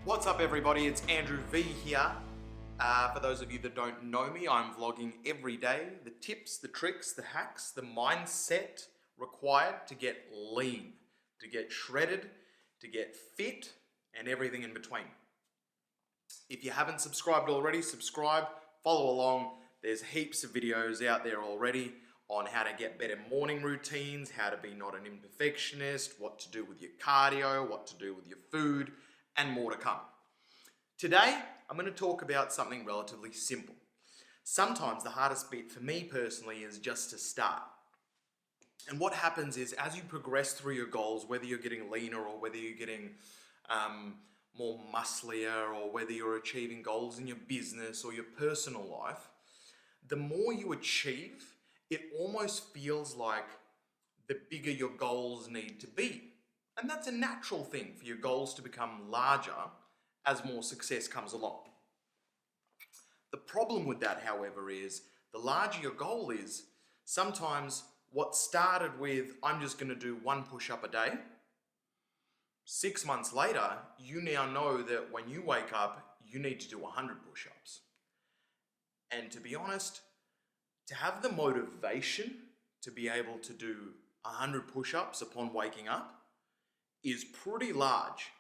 What's up everybody, it's Andrew V here. For those of you that don't know me, I'm vlogging every day. The tips, the tricks, the hacks, the mindset required to get lean, to get shredded, to get fit, and everything in between. If you haven't subscribed already, subscribe, follow along. There's heaps of videos out there already on how to get better morning routines, how to be not an imperfectionist, what to do with your cardio, what to do with your food, and more to come. Today, I'm going to talk about something relatively simple. Sometimes the hardest bit for me personally is just to start. And what happens is as you progress through your goals, whether you're getting leaner or whether you're getting more musclier or whether you're achieving goals in your business or your personal life, the more you achieve, it almost feels like the bigger your goals need to be. And that's a natural thing for your goals to become larger as more success comes along. The problem with that, however, is the larger your goal is, sometimes what started with, I'm just going to do one push-up a day, 6 months later, you now know that when you wake up, you need to do 100 push-ups. And to be honest, to have the motivation to be able to do 100 push-ups upon waking up is pretty large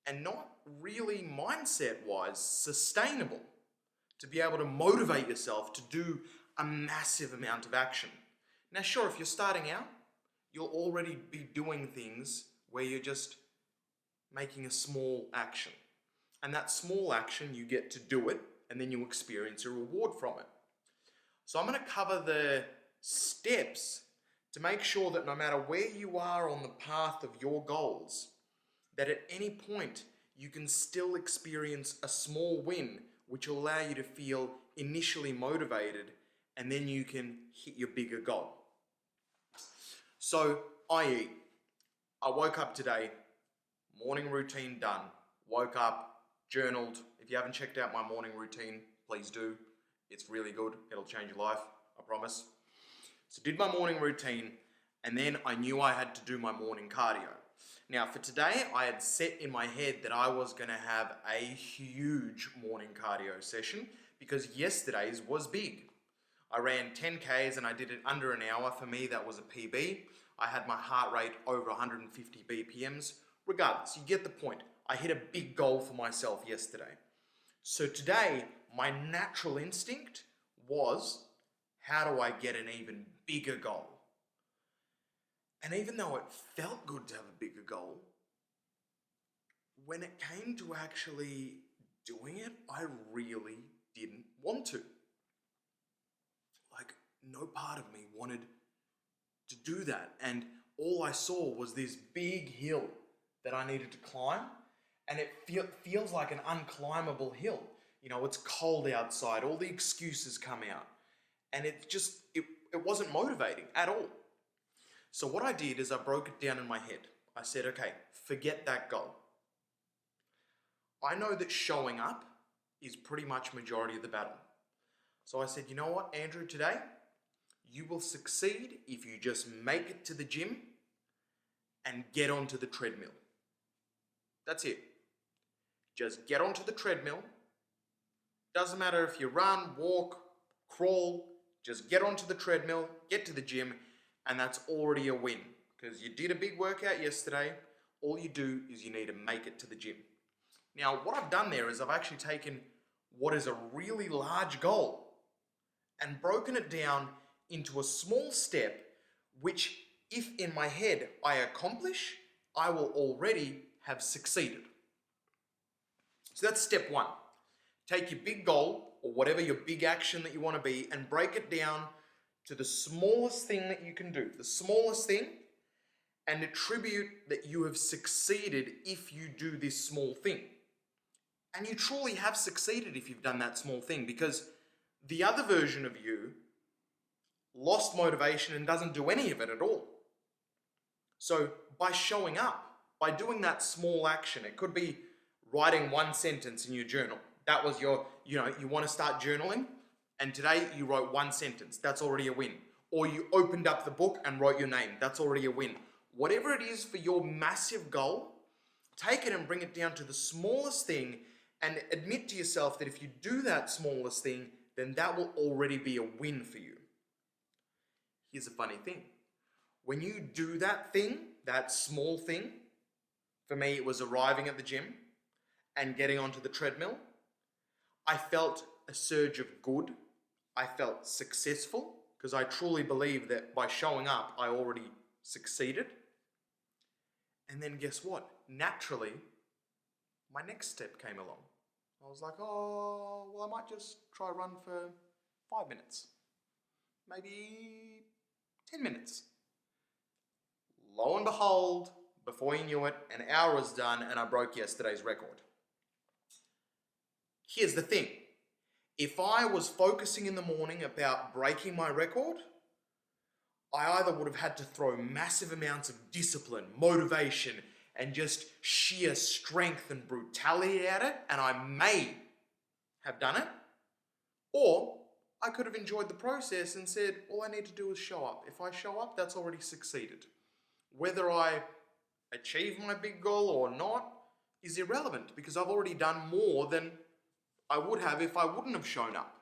and not really mindset-wise sustainable to be able to motivate yourself to do a massive amount of action. Now sure, if you're starting out, you'll already be doing things where you're just making a small action. And that small action, you get to do it and then you experience a reward from it. So I'm going to cover the steps to make sure that no matter where you are on the path of your goals, that at any point you can still experience a small win which will allow you to feel initially motivated and then you can hit your bigger goal. So, i.e., I woke up today, morning routine done, woke up, journaled. If you haven't checked out my morning routine, please do. It's really good. It'll change your life, I promise. So did my morning routine, and then I knew I had to do my morning cardio. Now for today, I had set in my head that I was going to have a huge morning cardio session because yesterday's was big. I ran 10Ks and I did it under an hour. For me, that was a PB. I had my heart rate over 150 BPMs. Regardless, you get the point. I hit a big goal for myself yesterday. So today, my natural instinct was, how do I get an even bigger goal? And even though it felt good to have a bigger goal, when it came to actually doing it, I really didn't want to. Like, no part of me wanted to do that. And all I saw was this big hill that I needed to climb. And it feels like an unclimbable hill. You know, it's cold outside, all the excuses come out. And it wasn't motivating at all. So what I did is I broke it down in my head. I said, okay, forget that goal. I know that showing up is pretty much majority of the battle. So I said, you know what, Andrew, today, you will succeed if you just make it to the gym and get onto the treadmill. That's it. Just get onto the treadmill. Doesn't matter if you run, walk, crawl, just get onto the treadmill, get to the gym, and that's already a win. Because you did a big workout yesterday, all you do is you need to make it to the gym. Now, what I've done there is I've actually taken what is a really large goal and broken it down into a small step, which if in my head I accomplish, I will already have succeeded. So that's step one. Take your big goal, or whatever your big action that you want to be, and break it down to the smallest thing that you can do, the smallest thing, and attribute that you have succeeded if you do this small thing. And you truly have succeeded if you've done that small thing, because the other version of you lost motivation and doesn't do any of it at all. So by showing up, by doing that small action, it could be writing one sentence in your journal. That was your, you want to start journaling, and today you wrote one sentence. That's already a win. Or you opened up the book and wrote your name. That's already a win. Whatever it is for your massive goal, take it and bring it down to the smallest thing and admit to yourself that if you do that smallest thing, then that will already be a win for you. Here's a funny thing. When you do that thing, that small thing, for me it was arriving at the gym and getting onto the treadmill, I felt a surge of good. I felt successful because I truly believe that by showing up, I already succeeded. And then guess what? Naturally, my next step came along. I was like, oh, well, I might just try run for 5 minutes, maybe 10 minutes. Lo and behold, before you knew it, an hour was done and I broke yesterday's record. Here's the thing. If I was focusing in the morning about breaking my record, I either would have had to throw massive amounts of discipline, motivation, and just sheer strength and brutality at it, and I may have done it, or I could have enjoyed the process and said, all I need to do is show up. If I show up, that's already succeeded. Whether I achieve my big goal or not is irrelevant because I've already done more than I would have if I wouldn't have shown up.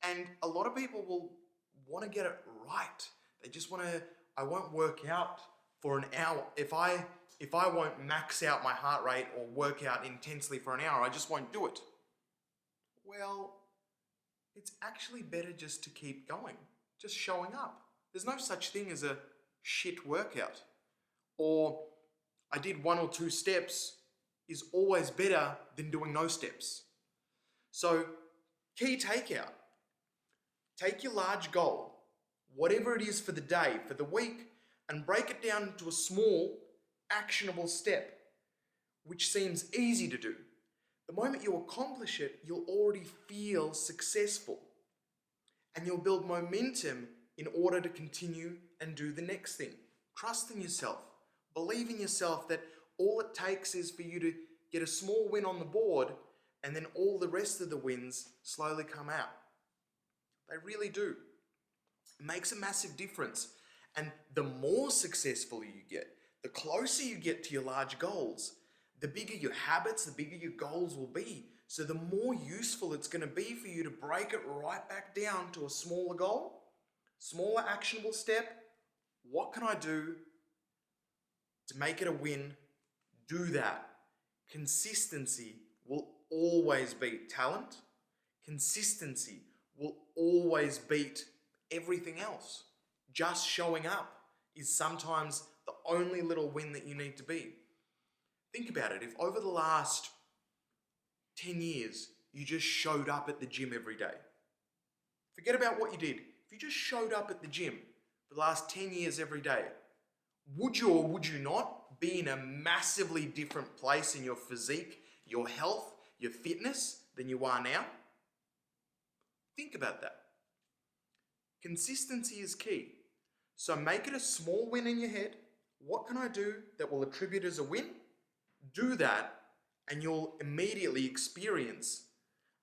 And a lot of people will want to get it right. They just want to, I won't work out for an hour. If I won't max out my heart rate or work out intensely for an hour, I just won't do it. Well, it's actually better just to keep going, just showing up. There's no such thing as a shit workout. Or I did 1 or 2 steps is always better than doing no steps. So, key takeout. Take your large goal, whatever it is for the day, for the week, and break it down into a small, actionable step, which seems easy to do. The moment you accomplish it, you'll already feel successful. And you'll build momentum in order to continue and do the next thing. Trust in yourself. Believe in yourself that all it takes is for you to get a small win on the board and then all the rest of the wins slowly come out. They really do. It makes a massive difference. And the more successful you get, the closer you get to your large goals, the bigger your habits, the bigger your goals will be. So the more useful it's going to be for you to break it right back down to a smaller goal, smaller actionable step. What can I do to make it a win? Do that. Consistency will always beat talent. Consistency will always beat everything else. Just showing up is sometimes the only little win that you need to be. Think about it. If over the last 10 years, you just showed up at the gym every day. Forget about what you did. If you just showed up at the gym for the last 10 years every day, would you or would you not be in a massively different place in your physique, your health, your fitness than you are now? Think about that. Consistency is key. So make it a small win in your head. What can I do that will attribute as a win? Do that and you'll immediately experience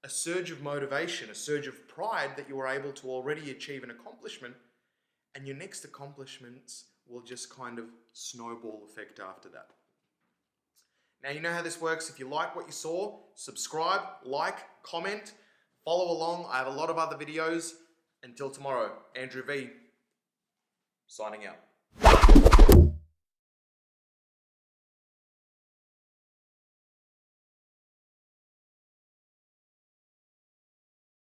a surge of motivation, a surge of pride that you were able to already achieve an accomplishment, and your next accomplishments will just kind of snowball effect after that. Now you know how this works. If you like what you saw, subscribe, like, comment, follow along. I have a lot of other videos. Until tomorrow, Andrew V, signing out.